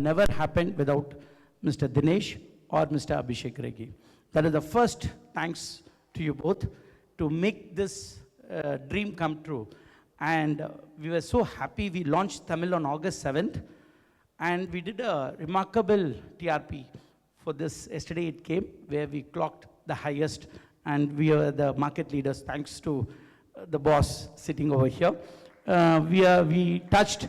never happened without Mr. Dinesh or Mr. Abhishek Regi. That is the first thanks to you both to make this dream come true. And we were so happy. We launched Tamil on August 7th. And we did a remarkable TRP for this. Yesterday it came, where we clocked the highest. And we are the market leaders, thanks to the boss sitting over here. We touched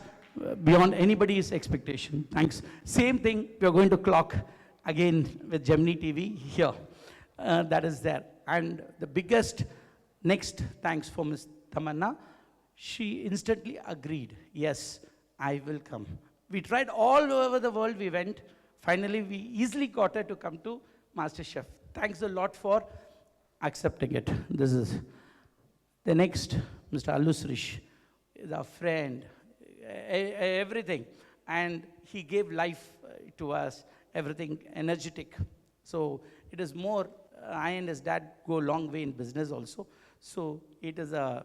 beyond anybody's expectation. Thanks. Same thing, we are going to clock again with Gemini TV here. That is there. And the biggest next thanks for Ms. Tamanna. She instantly agreed, yes, I will come. We tried all over the world, we went. Finally, we easily got her to come to MasterChef. Thanks a lot for accepting it. This is the next, Mr. Allu Srish, is our friend, everything. And he gave life to us, everything energetic. So it is more, I and his dad go a long way in business also. So it's a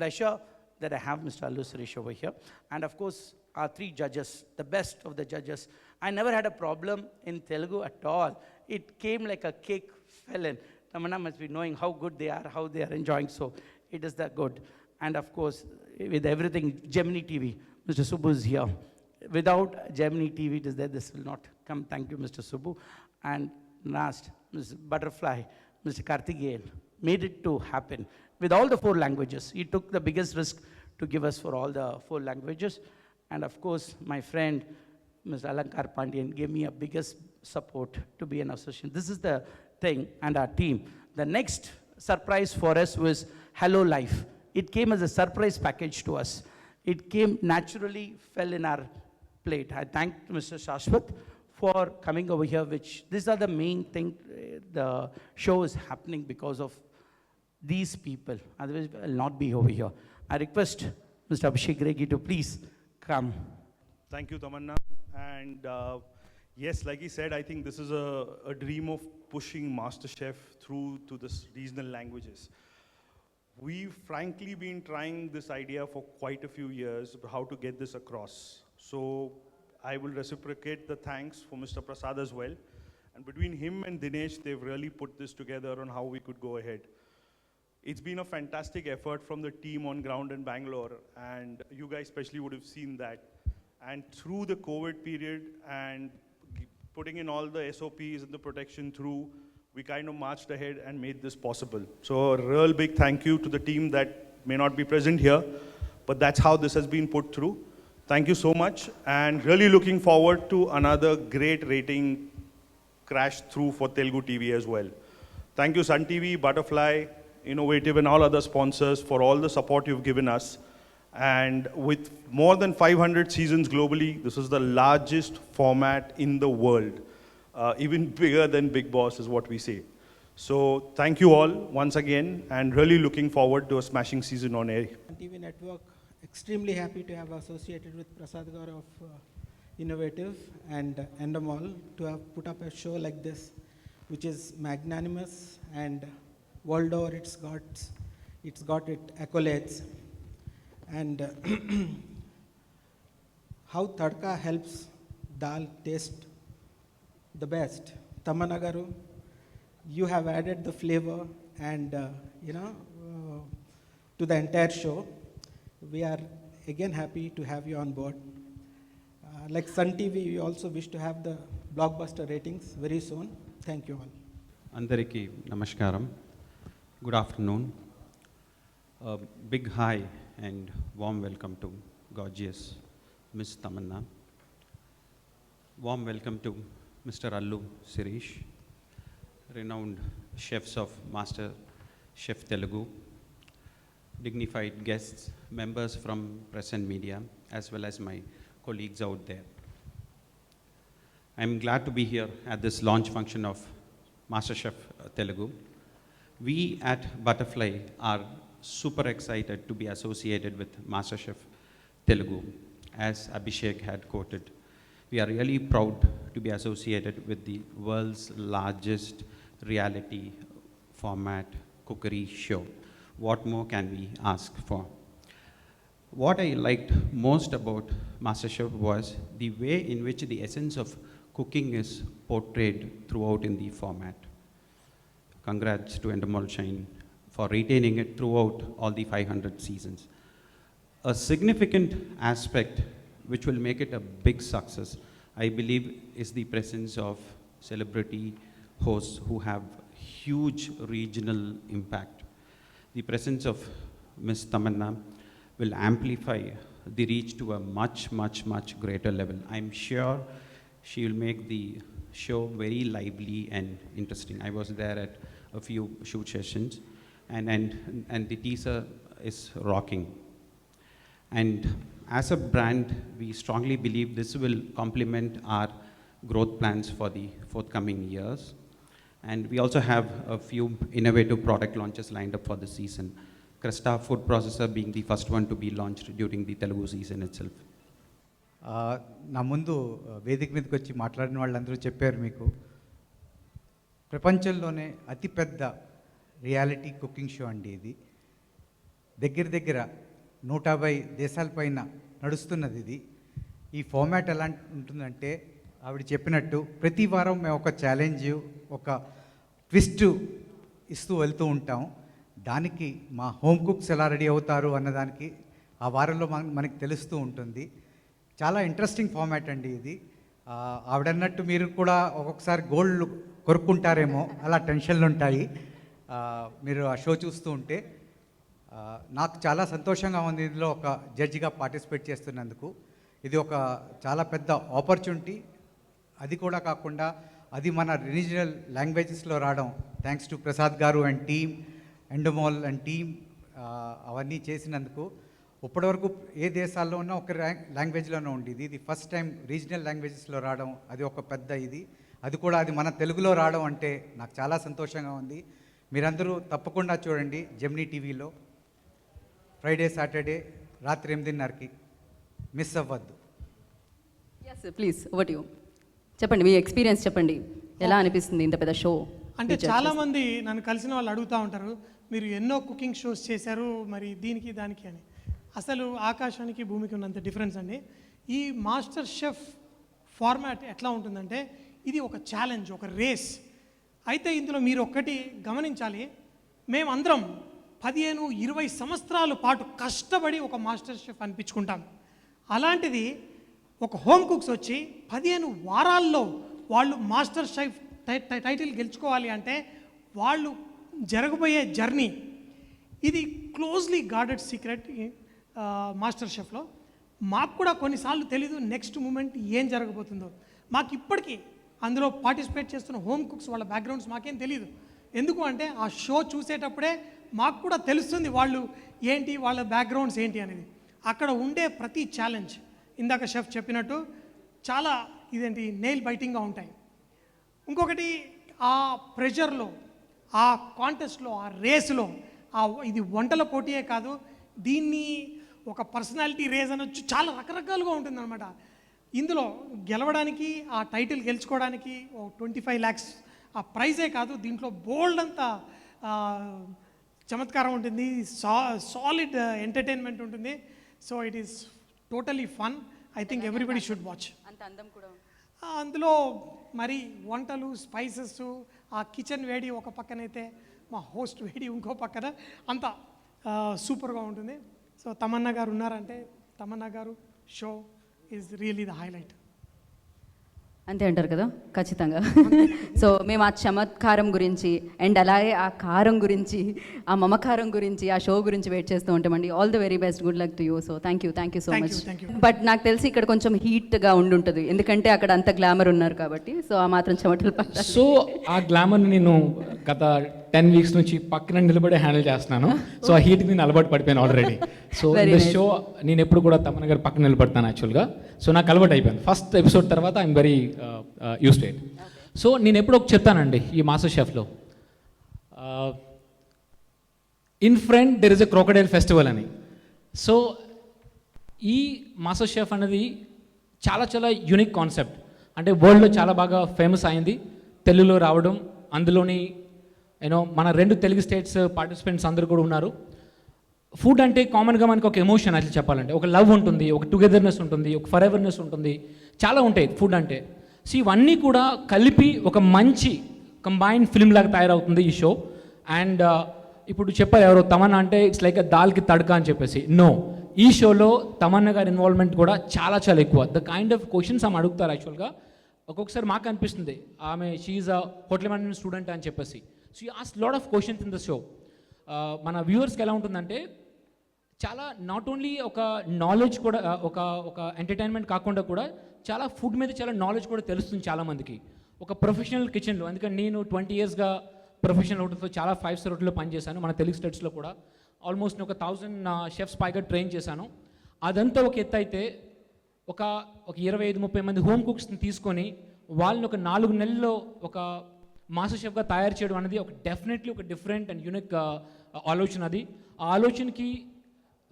pleasure that I have Mr. Allu Srish over here. And of course, our three judges, the best of the judges. I never had a problem in Telugu at all. It came like a cake fell in. Tamanna must be knowing how good they are, how they are enjoying. So it is that good. And of course, with everything, Gemini TV, Mr. Subbu is here. Without Gemini TV, it is there, this will not come. Thank you, Mr. Subbu. And last, Ms. Butterfly, Mr. Karthikeyan, made it to happen. With all the 4 languages, he took the biggest risk to give us for all the 4 languages. And of course, my friend, Mr. Alankar Pandian, gave me a biggest support to be an associate. This is the thing, and our team. The next surprise for us was Hello Life. It came as a surprise package to us. It came naturally, fell in our plate. I thank Mr. Shashwat for coming over here, which these are the main thing. The show is happening because of these people. Otherwise, I will not be over here. I request Mr. Abhishek Regi to please come. Thank you, Tamanna. And yes, like he said, I think this is a dream of pushing MasterChef through to this regional languages. We've frankly been trying this idea for quite a few years, how to get this across. So I will reciprocate the thanks for Mr. Prasad as well. And between him and Dinesh, they've really put this together on how we could go ahead. It's been a fantastic effort from the team on ground in Bangalore, and you guys especially would have seen that. And through the COVID period and putting in all the SOPs and the protection through, we kind of marched ahead and made this possible. So a real big thank you to the team that may not be present here, but that's how this has been put through. Thank you so much, and really looking forward to another great rating crash through for Telugu TV as well. Thank you Sun TV, Butterfly, Innovative and all other sponsors for all the support you've given us. And with more than 500 seasons globally, this is the largest format in the world. Even bigger than Bigg Boss is what we say. So thank you all once again, and really looking forward to a smashing season on air. TV Network, extremely happy to have associated with Prasad Gaur of Innovative and Endemol to have put up a show like this, which is magnanimous, and world over it's got its accolades. And how Tadka helps dal taste the best. Tamanna garu, you have added the flavor and to the entire show. We are again happy to have you on board. Like Sun TV, we also wish to have the blockbuster ratings very soon. Thank you all. Andariki Namaskaram. Good afternoon. Big hi and warm welcome to gorgeous Ms. Tamanna. Warm welcome to Mr. Allu Srish, renowned chefs of Master Chef Telugu, dignified guests, members from press and media, as well as my colleagues out there. I'm glad to be here at this launch function of MasterChef Telugu. We at Butterfly are super excited to be associated with MasterChef Telugu. As Abhishek had quoted, we are really proud to be associated with the world's largest reality format cookery show. What more can we ask for? What I liked most about MasterChef was the way in which the essence of cooking is portrayed throughout in the format. Congrats to Endemol Shine for retaining it throughout all the 500 seasons. A significant aspect which will make it a big success, I believe, is the presence of celebrity hosts who have huge regional impact. The presence of Ms. Tamanna will amplify the reach to a much, much, much greater level. I'm sure she will make the show very lively and interesting. I was there at a few shoot sessions, and the teaser is rocking. And as a brand, we strongly believe this will complement our growth plans for the forthcoming years. And we also have a few innovative product launches lined up for the season. Cresta food processor being the first one to be launched during the Telugu season itself. నా ముందు వేదిక మీదకి వచ్చి మాట్లాడిన వాళ్ళందరూ చెప్పారు మీకు ప్రపంచంలోనే అతిపెద్ద రియాలిటీ కుకింగ్ షో అండి ఇది. దగ్గర దగ్గర 150 దేశాలపైన నడుస్తున్నది ఇది. ఈ ఫార్మాట్ ఎలా ఉంటుందంటే ఆవిడ చెప్పినట్టు ప్రతి వారం మేము ఒక ఛాలెంజ్, ఒక ట్విస్ట్ ఇస్తూ వెళ్తూ ఉంటాం. దానికి మా హోమ్ కుక్స్ ఎలా రెడీ అవుతారు అన్నదానికి ఆ వారంలో మనకి తెలుస్తూ ఉంటుంది. చాలా ఇంట్రెస్టింగ్ ఫార్మాట్ అండి ఇది. ఆవిడన్నట్టు మీరు కూడా ఒక్కొక్కసారి గోల్డ్ కొరుక్కుంటారేమో, అలా టెన్షన్లు ఉంటాయి మీరు ఆ షో చూస్తూ ఉంటే. నాకు చాలా సంతోషంగా ఉంది ఇందులో ఒక జడ్జిగా పార్టిసిపేట్ చేస్తున్నందుకు. ఇది ఒక చాలా పెద్ద ఆపర్చునిటీ. అది కూడా కాకుండా అది మన రీజనల్ లాంగ్వేజెస్లో రావడం, thanks to Prasad garu and team, Endemol and team అవన్నీ చేసినందుకు. ఇప్పటివరకు ఏ దేశాల్లో ఉన్నా ఒక లాంగ్వేజ్లోనే ఉండేది. ఇది ఫస్ట్ టైం రీజనల్ లాంగ్వేజెస్లో రావడం, అది ఒక పెద్ద ఇది. అది కూడా అది మన తెలుగులో రావడం అంటే నాకు చాలా సంతోషంగా ఉంది. మీరందరూ తప్పకుండా చూడండి జెమినీ టీవీలో ఫ్రైడే సాటర్డే రాత్రి 8:30కి. మిస్ అవ్వద్దు. Yes please over to you. చెప్పండి మీ ఎక్స్పీరియన్స్ చెప్పండి, ఎలా అనిపిస్తుంది ఇంత పెద్ద షో? అంటే చాలామంది నన్ను కలిసిన వాళ్ళు అడుగుతూ ఉంటారు, మీరు ఎన్నో కుకింగ్ షోస్ చేశారు, మరి దీనికి దానికి అని. అసలు ఆకాశానికి భూమికి ఉన్నంత డిఫరెన్స్ అండి. ఈ మాస్టర్ షెఫ్ ఫార్మాట్ ఎట్లా ఉంటుందంటే ఇది ఒక ఛాలెంజ్, ఒక రేస్. అయితే ఇందులో మీరు ఒక్కటి గమనించాలి, మేమందరం 15-20 సంవత్సరాల పాటు కష్టపడి ఒక మాస్టర్ షెఫ్ అనిపించుకుంటాం. అలాంటిది ఒక హోమ్ కుక్స్ వచ్చి 15 వారాల్లో వాళ్ళు మాస్టర్ షెఫ్ టైటిల్ గెలుచుకోవాలి అంటే వాళ్ళు జరగబోయే జర్నీ ఇది క్లోజ్లీ గార్డెడ్ సీక్రెట్. మాస్టర్ షెఫ్లో మాకు కూడా కొన్నిసార్లు తెలీదు నెక్స్ట్ మూమెంట్ ఏం జరగబోతుందో. మాకు ఇప్పటికీ అందులో పార్టిసిపేట్ చేస్తున్న హోమ్ కుక్స్ వాళ్ళ బ్యాక్గ్రౌండ్స్ మాకేం తెలీదు. ఎందుకు అంటే ఆ షో చూసేటప్పుడే మాకు కూడా తెలుస్తుంది వాళ్ళు ఏంటి, వాళ్ళ బ్యాక్గ్రౌండ్స్ ఏంటి అనేది. అక్కడ ఉండే ప్రతి ఛాలెంజ్ ఇందాక షెఫ్ చెప్పినట్టు చాలా ఇదేంటి నెయిల్ బైటింగ్గా ఉంటాయి. ఇంకొకటి ఆ ప్రెషర్లో, ఆ కాంటెస్ట్లో, ఆ రేస్లో, ఇది వంటల పోటీయే కాదు, దీన్ని ఒక పర్సనాలిటీ రేస్ అనొచ్చు, చాలా రకరకాలుగా ఉంటుందన్నమాట. ఇందులో గెలవడానికి, ఆ టైటిల్ గెలుచుకోవడానికి 25 lakhs ఆ ప్రైజే కాదు, దీంట్లో బోల్డ్ అంతా చమత్కారం ఉంటుంది, సాలిడ్ ఎంటర్టైన్మెంట్ ఉంటుంది. So it is totally fun. I think everybody should watch. అంత అందం కూడా అందులో మరి వంటలు, స్పైసెస్, ఆ కిచెన్ వేడి ఒక పక్కనైతే మా హోస్ట్ వేడి ఇంకో పక్కన, అంతా సూపర్గా ఉంటుంది. సో తమన్నా గారు ఉన్నారంటే తమన్నా గారు show is really the highlight. అంతే అంటారు కదా? ఖచ్చితంగా. సో మేము ఆ చమత్కారం గురించి అండ్ అలాగే ఆ కారం గురించి, ఆ మమకారం గురించి, ఆ షో గురించి వెయిట్ చేస్తూ ఉంటామండి. All the very best, good luck to you. So thank you so much. But నాకు తెలిసి ఇక్కడ కొంచెం హీట్గా ఉండుంటుంది, ఎందుకంటే అక్కడ అంత గ్లామర్ ఉన్నారు కాబట్టి. సో ఆ మాత్రం చెమటలు పడతాయి. సో ఆ గ్లామర్ని నేను గత 10 weeks నుంచి పక్కన నిలబడి హ్యాండిల్ చేస్తున్నాను. సో ఆ హీట్కి నేను అలవాటు పడిపోయాను ఆల్రెడీ. సో ఈ షో నేను ఎప్పుడు కూడా తమన్నా గారు పక్కన నిలబడతాను యాక్చువల్గా. సో నాకు అలవాటు అయిపోయింది. ఫస్ట్ ఎపిసోడ్ తర్వాత I'm very used to it. So నేను ఎప్పుడు ఒక చెప్తానండి ఈ మాస్టర్ షెఫ్లో, in front there is a crocodile festival అని. సో ఈ మాస్టర్ షెఫ్ అనేది చాలా చాలా యూనిక్ కాన్సెప్ట్. అంటే వరల్డ్లో చాలా బాగా ఫేమస్ అయింది, తెలుగులో రావడం, అందులోని మన 2 తెలుగు స్టేట్స్ పార్టిసిపెంట్స్ అందరూ కూడా ఉన్నారు. ఫుడ్ అంటే కామన్గా మనకి ఒక ఎమోషన్ అట్లా చెప్పాలంటే, ఒక లవ్ ఉంటుంది, ఒక టుగెదర్నెస్ ఉంటుంది, ఒక ఫర్ ఎవర్నెస్ ఉంటుంది, చాలా ఉంటాయి ఫుడ్ అంటే. సో ఇవన్నీ కూడా కలిపి ఒక మంచి కంబైన్డ్ ఫిల్మ్ లాగా తయారవుతుంది ఈ షో. అండ్ ఇప్పుడు చెప్పారు ఎవరో తమన్నా అంటే ఇట్స్ లైక్ దాల్కి తడక అని చెప్పేసి. నో, ఈ షోలో తమన్నా గారి ఇన్వాల్వ్మెంట్ కూడా చాలా చాలా ఎక్కువ. ద కైండ్ ఆఫ్ క్వశ్చన్స్ ఆమె అడుగుతారు యాక్చువల్గా. ఒక్కొక్కసారి మాకు అనిపిస్తుంది ఆమె she is a hotel management student అని చెప్పేసి. So you ask lot of questions in the show. మన వ్యూవర్స్కి ఎలా ఉంటుందంటే చాలా నాట్ ఓన్లీ ఒక నాలెడ్జ్ కూడా, ఒక ఎంటర్టైన్మెంట్ కాకుండా కూడా చాలా ఫుడ్ మీద చాలా నాలెడ్జ్ కూడా తెలుస్తుంది చాలామందికి. ఒక ప్రొఫెషనల్ కిచెన్లో, ఎందుకంటే నేను 20 yearsగా ప్రొఫెషనల్ హోటల్తో చాలా 5-star హోటల్లో పనిచేశాను మన తెలుగు స్టేట్స్లో కూడా. ఆల్మోస్ట్ ఒక 1000 షెఫ్స్ పైగా ట్రైన్ చేశాను. అదంతా ఒక ఎత్తు అయితే ఒక 25-30 మంది హోమ్ కుక్స్ని తీసుకొని వాళ్ళని ఒక 4 నెలల్లో ఒక మాస్టర్ షెఫ్గా తయారు చేయడం అనేది ఒక డెఫినెట్లీ ఒక డిఫరెంట్ అండ్ యూనిక్ ఆలోచన. అది ఆ ఆలోచనకి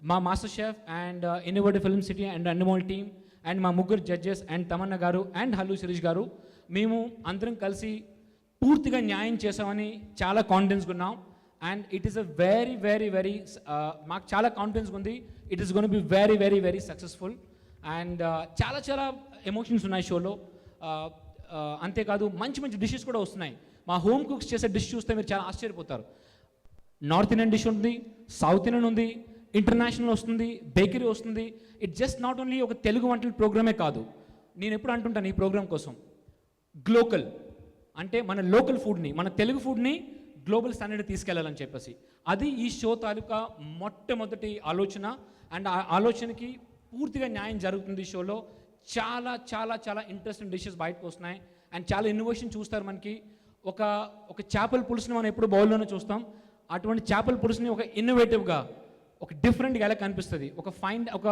మా master chef and innovative film city and Endemol team and మా ముగ్గురు జడ్జెస్ అండ్ తమన్నా గారు అండ్ హల్లు శిరీష్ గారు, మేము అందరం కలిసి పూర్తిగా న్యాయం చేసామని చాలా కాన్ఫిడెన్స్గా ఉన్నాం. And it is a very very very మాకు చాలా కాన్ఫిడెన్స్గా ఉంది. It is gonna be very very very successful. And చాలా చాలా ఎమోషన్స్ ఉన్నాయి షోలో. అంతేకాదు మంచి మంచి డిషెస్ కూడా వస్తున్నాయి. మా హోమ్ కుక్స్ చేసే డిష్ చూస్తే మీరు చాలా ఆశ్చర్యపోతారు. నార్త్ ఇండియన్ డిష్ ఉంది, సౌత్ ఇండియన్ ఉంది, ఇంటర్నేషనల్ వస్తుంది, బేకరీ వస్తుంది. ఇట్ జస్ట్ నాట్ ఓన్లీ ఒక తెలుగు వంటల ప్రోగ్రామే కాదు. నేను ఎప్పుడు అంటుంటాను ఈ ప్రోగ్రామ్ కోసం, గ్లోకల్ అంటే మన లోకల్ ఫుడ్ని, మన తెలుగు ఫుడ్ని గ్లోబల్ స్టాండర్డ్ తీసుకెళ్లాలని చెప్పేసి అది ఈ షో తాలూకా మొట్టమొదటి ఆలోచన. అండ్ ఆ ఆలోచనకి పూర్తిగా న్యాయం జరుగుతుంది ఈ షోలో. చాలా చాలా చాలా ఇంట్రెస్టింగ్ డిషెస్ బయటకు వస్తున్నాయి అండ్ చాలా ఇన్నోవేషన్ చూస్తారు. మనకి ఒక చేపల పులుసుని మనం ఎప్పుడు బౌల్లోనే చూస్తాం. అటువంటి చేపల పులుసుని ఒక ఇన్నోవేటివ్గా, ఒక డిఫరెంట్గా ఎలా కనిపిస్తుంది, ఒక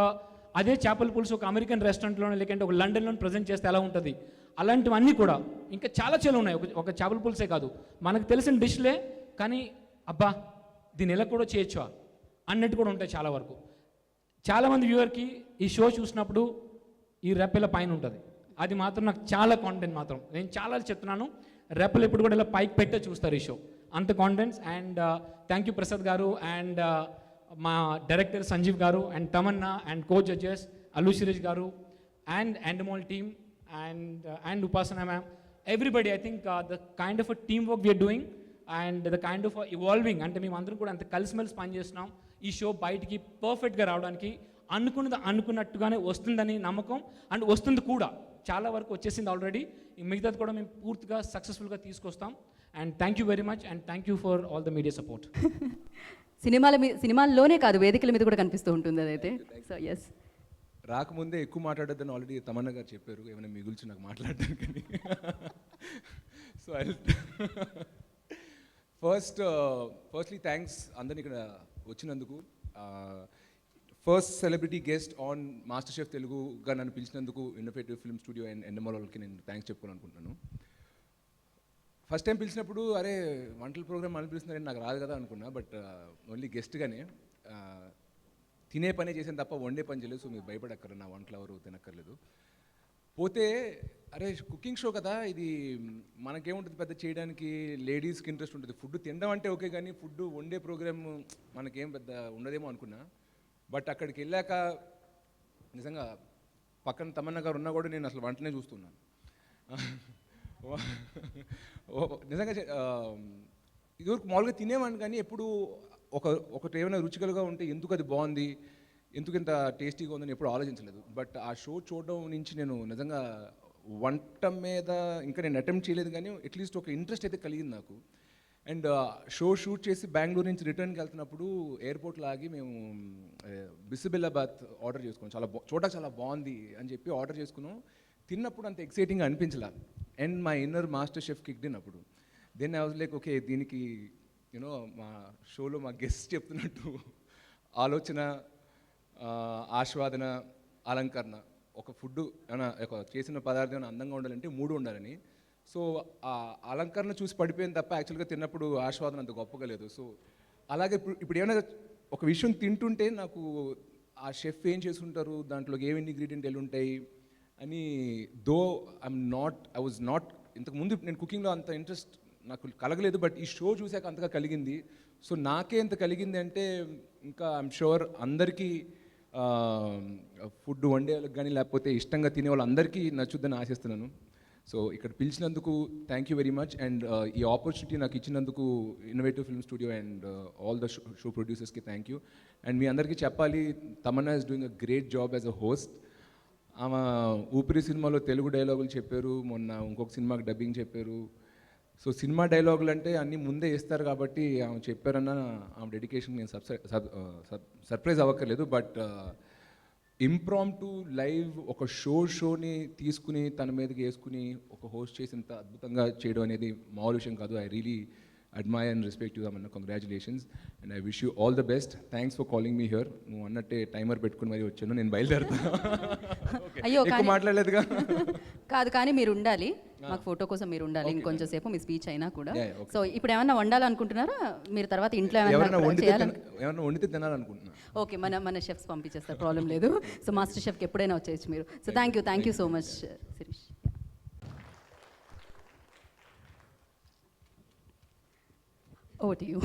అదే చేపల పులుసు ఒక అమెరికన్ రెస్టారెంట్లోనే లేకంటే ఒక లండన్లో ప్రజెంట్ చేస్తే ఎలా ఉంటుంది, అలాంటివన్నీ కూడా ఇంకా చాలా చాలా ఉన్నాయి. ఒక చేపల పులుసే కాదు, మనకు తెలిసిన డిష్లే కానీ అబ్బా దీన్ని ఎలా కూడా చేయొచ్చా అన్నట్టు కూడా ఉంటాయి చాలా వరకు. చాలామంది వ్యూవర్కి ఈ షో చూసినప్పుడు ఈ రెప్పల పైన ఉంటుంది. అది మాత్రం నాకు చాలా కాన్ఫిడెంట్ మాత్రం. నేను చాలా చెప్తున్నాను, రెప్పలు ఎప్పుడు కూడా ఇలా పైకి పెట్టే చూస్తారు ఈ షో, అంత confidence. And thank you Prasad garu and మా director Sanjeev garu and Tamannaah and co judges Allu Sirish garu and Endemol team and Upasana ma'am, everybody. I think the kind of a team work we are doing and the kind of evolving, అంటే మేము అందరం కూడా అంత కలిసిమెలిసి పనిచేస్తున్నాం ఈ show బయటికి పర్ఫెక్ట్గా రావడానికి. అనుకున్నట్టుగానే వస్తుందని నమ్మకం అండ్ వస్తుంది కూడా, చాలా వరకు వచ్చేసింది ఆల్రెడీ. మిగతాది కూడా మేము పూర్తిగా సక్సెస్ఫుల్గా తీసుకొస్తాం. And thank you very much and thank you for all the media support. సినిమాల్లోనే కాదు, వేదికల మీద కూడా కనిపిస్తూ ఉంటుంది అదైతే. సో ఎస్, రాకముందే ఎక్కువ మాట్లాడొద్దని ఆల్రెడీ తమన్నా గారు చెప్పారు, ఏమైనా మిగుల్చి నాకు మాట్లాడడానికి. సో ఐ ఫస్ట్లీ థ్యాంక్స్ అందరిని ఇక్కడ వచ్చినందుకు. First celebrity guest on MasterChef తెలుగుగా నన్ను పిలిచినందుకు innovative film studio and Endemol వాళ్ళకి నేను థ్యాంక్స్ చెప్పుకోవాలనుకుంటున్నాను. ఫస్ట్ టైం పిలిచినప్పుడు అరే వంటల ప్రోగ్రామ్ అని పిలుస్తున్నారని నాకు రాదు కదా అనుకున్నా. బట్ ఓన్లీ గెస్ట్గానే తినే పనే చేసాను తప్ప వండే పని చేయలేదు. సో మీరు భయపడక్కర్లేదు, నా వంటలు ఎవరు తినక్కర్లేదు. పోతే అరే కుకింగ్ షో కదా ఇది, మనకేముంటుంది పెద్ద చేయడానికి, లేడీస్కి ఇంట్రెస్ట్ ఉంటుంది. ఫుడ్ తినడం అంటే ఓకే, కానీ ఫుడ్ వండే ప్రోగ్రామ్ మనకేం పెద్ద ఉండదేమో అనుకున్నా. బట్ అక్కడికి వెళ్ళాక నిజంగా పక్కన తమన్నా గారు ఉన్నా కూడా నేను అసలు వంటనే చూస్తున్నాను. నిజంగా ఇదివరకు మామూలుగా తినేవాడిని, కానీ ఎప్పుడు ఒకటి ఏమైనా రుచికలుగా ఉంటే ఎందుకు అది బాగుంది, ఎందుకు ఇంత టేస్టీగా ఉందని ఎప్పుడు ఆలోచించలేదు. బట్ ఆ షో చూడడం నుంచి నేను నిజంగా వంట మీద ఇంకా నేను అటెంప్ట్ చేయలేదు, కానీ అట్లీస్ట్ ఒక ఇంట్రెస్ట్ అయితే కలిగింది నాకు. అండ్ షో షూట్ చేసి బెంగళూరు నుంచి రిటర్న్కి వెళ్తున్నప్పుడు ఎయిర్పోర్ట్లో ఆగి మేము బిసిబెల్లాబాద్ ఆర్డర్ చేసుకున్నాం. చూడడానికి చాలా బాగుంది అని చెప్పి ఆర్డర్ చేసుకున్నాం. తిన్నప్పుడు అంత ఎక్సైటింగ్గా అనిపించలా. అండ్ మా inner MasterChef kicked in అప్పుడు. Then I was like okay, దీనికి యూనో మా షోలో మా గెస్ట్ చెప్తున్నట్టు ఆలోచన, ఆస్వాదన, అలంకరణ, ఒక ఫుడ్ ఏమైనా ఒక చేసిన పదార్థం ఏమైనా అందంగా ఉండాలంటే 3 ఉండాలని. సో ఆ అలంకరణ చూసి పడిపోయింది తప్ప యాక్చువల్గా తిన్నప్పుడు ఆస్వాదన అంత గొప్పగా లేదు. సో అలాగే ఇప్పుడు ఏమైనా ఒక విషయం తింటుంటే నాకు ఆ షెఫ్ ఏం చేసుకుంటారు, దాంట్లోకి ఏమి ఇంగ్రీడియంట్ ఎలా ఉంటాయి అని, దో ఐ వాజ్ నాట్ ఇంతకుముందు నేను కుకింగ్లో అంత ఇంట్రెస్ట్ నాకు కలగలేదు. బట్ ఈ షో చూశాక అంతగా కలిగింది. సో నాకే ఎంత కలిగింది అంటే ఇంకా ఐఎమ్ షూర్ అందరికీ ఫుడ్ వండే వాళ్ళకి కానీ లేకపోతే ఇష్టంగా తినే వాళ్ళందరికీ నచ్చుద్దని ఆశిస్తున్నాను. సో ఇక్కడ పిలిచినందుకు thank you very much. And ఈ ఆపర్చునిటీ నాకు ఇచ్చినందుకు innovative film studio and all the show ప్రొడ్యూసర్స్కి థ్యాంక్ యూ. అండ్ మీ అందరికీ చెప్పాలి, Tamannaah is doing a great job as a host. ఆమె ఊపిరి సినిమాలో తెలుగు డైలాగులు చెప్పారు, మొన్న ఇంకొక సినిమాకి డబ్బింగ్ చెప్పారు. సో సినిమా డైలాగులు అంటే అన్నీ ముందే ఇస్తారు కాబట్టి ఆమె చెప్పారన్న ఆమె డెడికేషన్ నేను సర్ప్రైజ్ అవ్వక్కర్లేదు. బట్ ఇంప్రాంప్టు లైవ్ ఒక షోని తీసుకుని తన మీదకి వేసుకుని ఒక హోస్ట్ చేసినంత అద్భుతంగా చేయడం అనేది మామూలు విషయం కాదు. I really admire and respect you, Amanna. Congratulations. And I wish you all the best. Thanks for calling me here. నువ్వు అన్నట్టే టైమర్ పెట్టుకుని మరి వచ్చాను, నేను బయలుదేరుతాను. అయ్యో ఎక్కువ మాట్లాడలేదుగా. కాదు, కానీ మీరు ఉండాలి, మాకు ఫోటో కోసం మీరు ఉండాలి ఇంకొంచెం సేపు, మీ స్పీచ్ అయినా కూడా. Yeah, okay. సో ఇప్పుడు ఏమన్నా వండాలనుకుంటున్నారా మీరు? తర్వాత ఇంట్లో ఎవరైనా చేయాలని? వండితే తినాలనుకుంటున్నా. ఓకే, మన షెఫ్స్ పంపించేస్తారు, ప్రాబ్లం లేదు. సో మాస్టర్ షెఫ్కి ఎప్పుడైనా వచ్చేయచ్చు మీరు. So thank you so much Sirish. Over to you.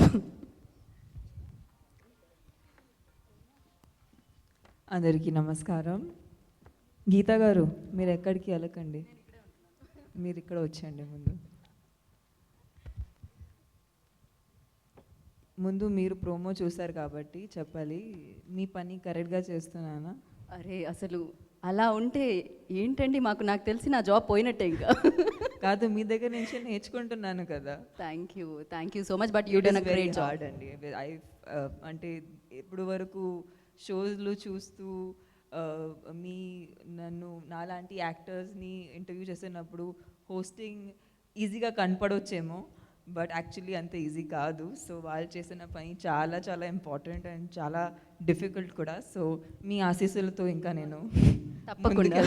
అందరికీ నమస్కారం. గీతా గారు, మీరు ఎక్కడికి వెళ్ళకండి, మీరు ఇక్కడ వచ్చేయండి. ముందు మీరు ప్రోమో చూశారు కాబట్టి చెప్పాలి, మీ పని కరెక్ట్గా చేస్తున్నానా? అరే అసలు అలా ఉంటే ఏంటండి, నాకు తెలిసి నా జాబ్ పోయినట్టే ఇంకా. కాదు, మీ దగ్గర నుంచి నేర్చుకుంటున్నాను కదా. Thank you so much. But you done a great job అండి. అంటే ఇప్పుడు వరకు షోస్లు చూస్తూ నన్ను నాలాంటి యాక్టర్స్ని ఇంటర్వ్యూ చేసినప్పుడు హోస్టింగ్ ఈజీగా కనపడవచ్చేమో, బట్ యాక్చువల్లీ అంత ఈజీ కాదు. సో వాళ్ళు చేసిన పని చాలా చాలా ఇంపార్టెంట్ అండ్ చాలా డిఫికల్ట్ కూడా. సో మీ ఆశీస్సులతో ఇంకా నేను తప్పకుండా.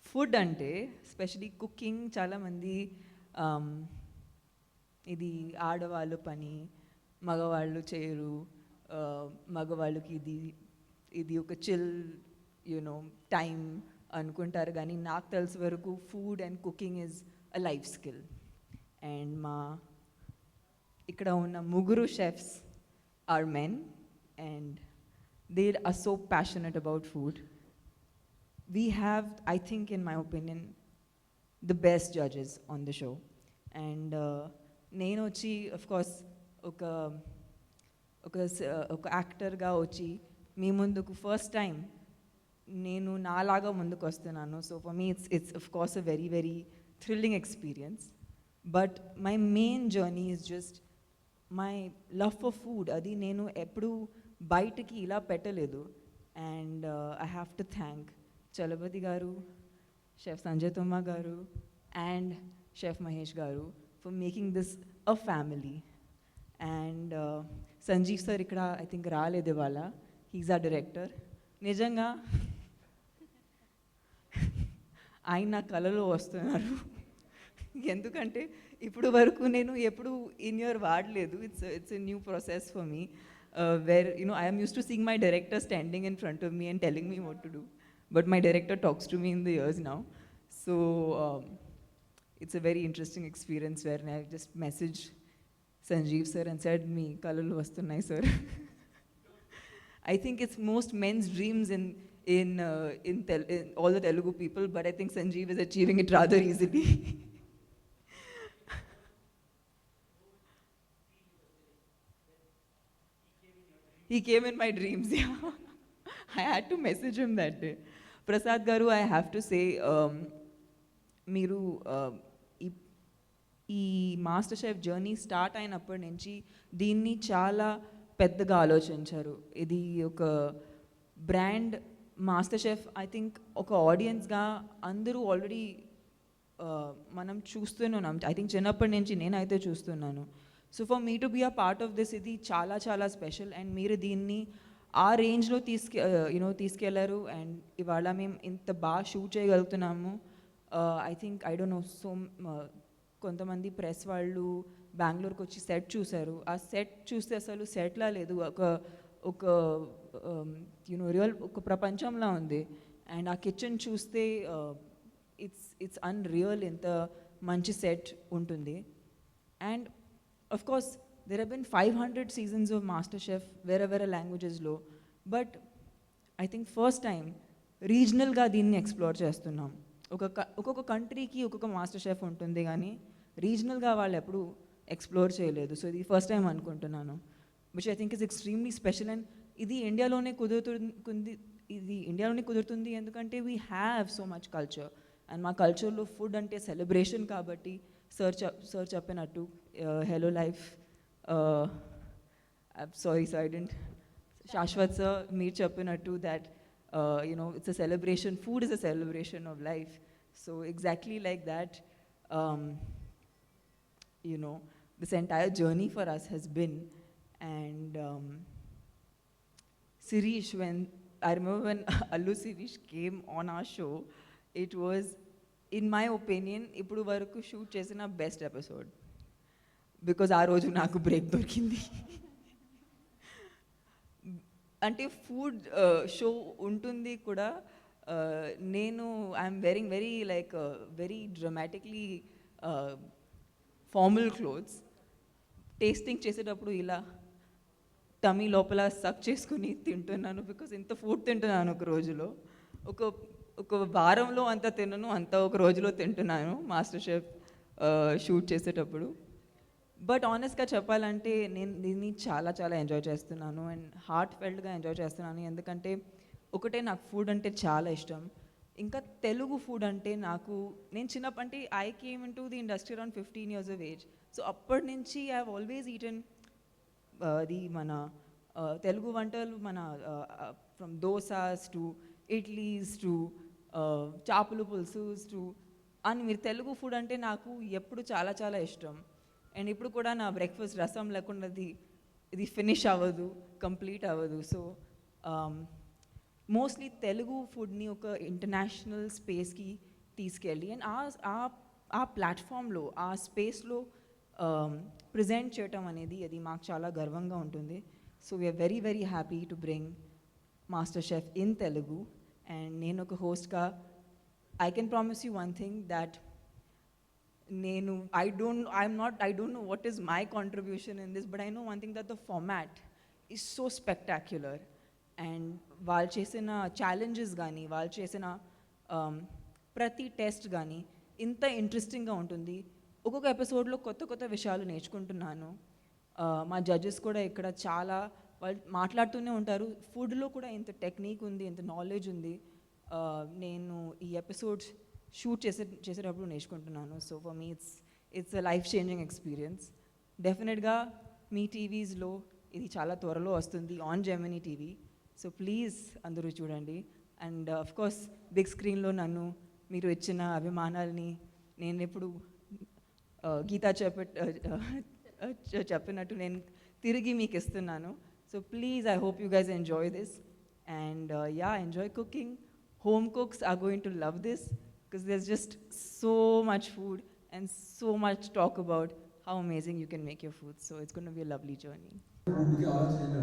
ఫుడ్ అంటే స్పెషలీ కుకింగ్ చాలామంది ఇది ఆడవాళ్ళు పని, మగవాళ్ళు చేయరు, మగవాళ్ళకి ఇది ఒక చిల్ టైం అనుకుంటారు. కానీ నాకు తెలిసి వరకు food and cooking is a life skill. And ఇక్కడ ఉన్న ముగ్గురు chefs are men and they are so passionate about food. We have, I think in my opinion, the best judges on the show. And నేను వచ్చి of course ఒక యాక్టర్గా వచ్చి మీ ముందుకు first time నేను నాలాగా ముందుకు వస్తున్నాను. So for me it's of course a very very thrilling experience. But my main journey is just my love for food. అది నేను ఎప్పుడు బయటకి ఇలా పెట్టలేదు. And I have to thank Chalapathi garu, chef Sanjay Thoma garu and chef Mahesh garu for making this a family. And Sanjeev sir ఇక్కడ I think రాలేదు ఇవాళ, he's ఆ డైరెక్టర్. నిజంగా ఆయన నా కళలో వస్తున్నారు. ఎందుకంటే ఇప్పుడు వరకు నేను ఎప్పుడు ఇన్ ఇయర్ వాడలేదు. It's a new process for me, where I am used to seeing my director standing in front of me and telling me what to do, but my director talks to me in the ears now. So it's a very interesting experience where I just messaged Sanjeev sir and said, "Me kalalu vastunnai sir." I think it's most men's dreams in all the Telugu people, but I think Sanjeev is achieving it rather easily. He came in my dreams, yeah. I had to message him that day. Prasad Garu, I have to say, మీరు ఈ master chef journey start అయినప్పటి నుంచి దీన్ని చాలా పెద్దగా ఆలోచించారు. ఇది ఒక brand master chef. I think ఒక ఆడియన్స్గా అందరూ ఆల్రెడీ మనం చూస్తూనే ఉన్నాం. ఐ థింక్ చిన్నప్పటి నుంచి నేనైతే చూస్తున్నాను. So for me to be a part of this, ఇది చాలా చాలా స్పెషల్. అండ్ మీరు దీన్ని ఆ రేంజ్లో తీసుకెళ్లారు. అండ్ ఇవాళ మేము ఇంత బాగా షూట్ చేయగలుగుతున్నాము. I think I don't know, so కొంతమంది ప్రెస్ వాళ్ళు బెంగళూరుకి వచ్చి సెట్ చూశారు. ఆ సెట్ చూస్తే అసలు సెట్లా లేదు, ఒక రియల్ ఒక ప్రపంచంలా ఉంది. అండ్ ఆ కిచెన్ చూస్తే ఇట్స్ అన్రియల్. ఎంత మంచి సెట్ ఉంటుంది. And of course, there have been 500 seasons of MasterChef వేరే లాంగ్వేజెస్లో, but I think first time రీజనల్గా దీన్ని ఎక్స్ప్లోర్ చేస్తున్నాం. ఒక్కొక్క కంట్రీకి ఒక్కొక్క మాస్టర్ షెఫ్ ఉంటుంది, కానీ రీజనల్గా వాళ్ళు ఎప్పుడు ఎక్స్ప్లోర్ చేయలేదు. సో ఇది ఫస్ట్ టైం అనుకుంటున్నాను, which I think is extremely special. And ఇది ఇండియాలోనే కుదురుతుంది ఎందుకంటే we have so much culture, and మా కల్చర్లో ఫుడ్ అంటే సెలబ్రేషన్ కాబట్టి సార్ చెప్పినట్టు hello life, sorry I meant, Shashwat sir మీరు చెప్పినట్టు that it's a celebration, food is a celebration of life. So exactly like that, this entire journey for us has been. And Sirish, I remember when Allu Sirish came on our show, it was, in my opinion, ఇప్పుడు వరకు shoot చేసిన best episode, because ఆ రోజు నాకు break దొరికింది. అంటే food show ఉంటుంది కూడా, నేను I'm వెరింగ్ very డ్రమాటిక్లీ formal clothes, tasting చేసేటప్పుడు ఇలా టమీ లోపల సక్ చేసుకుని తింటున్నాను, బికాజ్ ఇంత ఫుడ్ తింటున్నాను ఒక రోజులో. ఒక వారంలో అంత తినను, అంత ఒక రోజులో తింటున్నాను మాస్టర్ షెఫ్ షూట్ చేసేటప్పుడు. బట్ ఆనెస్ట్గా చెప్పాలంటే నేను దీన్ని చాలా చాలా ఎంజాయ్ చేస్తున్నాను, అండ్ హార్ట్ ఫెల్ట్గా ఎంజాయ్ చేస్తున్నాను. ఎందుకంటే ఒకటే, నాకు ఫుడ్ అంటే చాలా ఇష్టం. ఇంకా తెలుగు ఫుడ్ అంటే నేను చిన్నప్పటి I came in to the industry around 15 years of age. So అప్పటి నుంచి ఐ హ్యావ్ ఆల్వేస్ ఈటన్ మన తెలుగు వంటలు, మన from dosas to idlis to చేపల పులుసు టు, అని మీరు తెలుగు ఫుడ్ అంటే నాకు ఎప్పుడు చాలా చాలా ఇష్టం. అండ్ ఇప్పుడు కూడా నా బ్రేక్ఫాస్ట్ రసం లేకుండా ఇది ఫినిష్ అవ్వదు, కంప్లీట్ అవ్వదు. సో మోస్ట్లీ తెలుగు ఫుడ్ని ఒక ఇంటర్నేషనల్ స్పేస్కి తీసుకెళ్ళి, అండ్ ఆ ప్లాట్ఫామ్లో, ఆ స్పేస్లో ప్రజెంట్ చేయటం అనేది అది మాకు చాలా గర్వంగా ఉంటుంది. So we're very very happy to bring MasterChef in Telugu. And నేను ఒక హోస్ట్గా I can promise you one thing, that I don't know what is my contribution in this, but I know one thing, that the format is so spectacular. And వాళ్ళు చేసిన challenges కానీ, వాళ్ళు చేసిన ప్రతి test కానీ ఇంత ఇంట్రెస్టింగ్గా ఉంటుంది. ఒక్కొక్క ఎపిసోడ్లో కొత్త కొత్త విషయాలు నేర్చుకుంటున్నాను. మా జడ్జెస్ కూడా ఇక్కడ చాలా వాళ్ళు మాట్లాడుతూనే ఉంటారు, ఫుడ్లో కూడా ఇంత టెక్నిక్ ఉంది, ఇంత నాలెడ్జ్ ఉంది. నేను ఈ ఎపిసోడ్స్ షూట్ చేసేటప్పుడు నేర్చుకుంటున్నాను. So for me it's a life changing experience. డెఫినెట్గా మీ టీవీస్లో ఇది చాలా త్వరలో వస్తుంది on Gemini TV. So please అందరూ చూడండి. అండ్ అఫ్కోర్స్ బిగ్ స్క్రీన్లో నన్ను మీరు ఇచ్చిన అభిమానాల్ని నేను ఎప్పుడు గీతా చెప్పినట్టు నేను తిరిగి మీకు ఇస్తున్నాను. So please, I hope you guys enjoy this. And enjoy cooking. Home cooks are going to love this, because there's just so much food and so much talk about how amazing you can make your food. So it's going to be a lovely journey. ఫుడ్కి ఆలోచన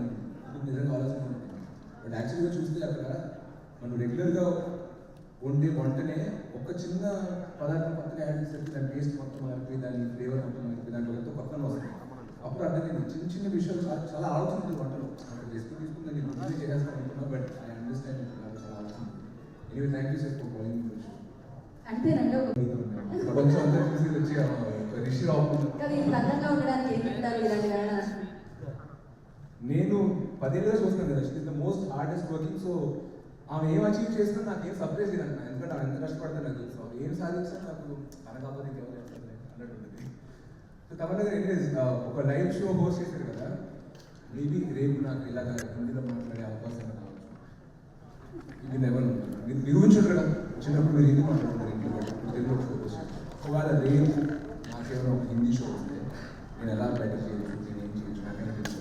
నిజంగా ఆలోచన, but యాక్చువల్గా చూస్తే అక్కడ మనం రెగ్యులర్గా వండే వంటనే ఒక చిన్న పదార్థం కొత్తగా యాడ్ చేసేసి దాని టేస్ట్ మొత్తం మారిపోయి, దాని ఫ్లేవర్ మొత్తం మారిపోయి, దాంట్లో ఎంతో కొత్తగా వస్తుంది. అప్పుడు అర్థమైంది చిన్న చిన్న విషయాలు చాలా ఆలోచన ఉంటుంది వంటలో. రెసిపీ తీసుకుని నేను గుర్తు చేసేస్తాను అనుకున్నా, బట్ ఐ అండర్స్టాండ్ చాలా ఆలోచన. Anyway, thank you sir for calling me for show. ప్రపంచం అంతా చూసి వచ్చి రిషి నేను 10 ఏళ్ళుగా చూస్తున్నాను కదా, she is the most hardest working. So ఆమె ఏం అచీవ్ చేస్తున్నా నాకు ఏం సర్ప్రైజ్ లేదన్న, ఎందుకంటే ఆమె ఎంత కష్టపడతాను నాకు తెలుసు. ఏం సాధించాను నాకు తన కాకపోతే ఇంకెవరు చేస్తారు అన్నట్టు ఉంటుంది. సో తమన్నా గారు ఎనీవేస్ ఒక లైవ్ షో హోస్ట్ చేశారు కదా, మేబీ రేపు నాకు ఇలాగ హిందీలో మాట్లాడే అవకాశం రావచ్చు. ఇది నెవర్ మీరు నిరూపించారు కదా, చిన్నప్పుడు మీరు హిందీ మాట్లాడుతున్నారు ఇంట్లో, బట్టి తెలుగు హోస్ట్ చేశారు. ఒకవేళ రేపు నాకేమైనా ఒక హిందీ షో వస్తే నేను ఎలా బెటర్ చేయొచ్చు, నేను ఏం చేయొచ్చు నాకైనా తెలుసు.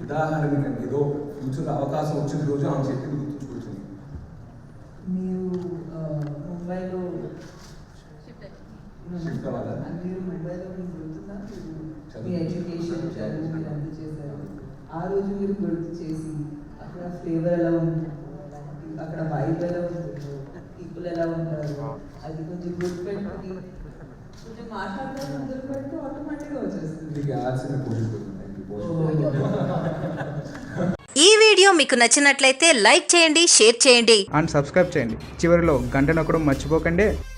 ఉదాహరణకి ఏదో ఫ్యూచర్ అవకాశం వచ్చిన రోజు ఆమె చెప్పింది గుర్తుంచుకోవచ్చు. మీరు ముంబైలో షిఫ్ట్ అవ్వాలా? మీరు ముంబైలో మీకు గుర్తుందా, మీ ఎడ్యుకేషన్ చదువు మీరు అంతా చేశారు. ఆ రోజు మీరు గుర్తు చేసి అక్కడ ఫ్లేవర్ ఎలా ఉంటుందో, అక్కడ వైబ్ ఎలా ఉంటుందో, పీపుల్ ఎలా ఉంటారు అది కొంచెం గుర్తుపెట్టుకుని కొంచెం మాట్లాడడం మొదలు పెడితే ఆటోమేటిక్గా వచ్చేస్తుంది. ఈ వీడియో మీకు నచ్చినట్లయితే లైక్ చేయండి, షేర్ చేయండి అండ్ సబ్స్క్రైబ్ చేయండి. చివరిలో గంట నొక్కడం మర్చిపోకండి.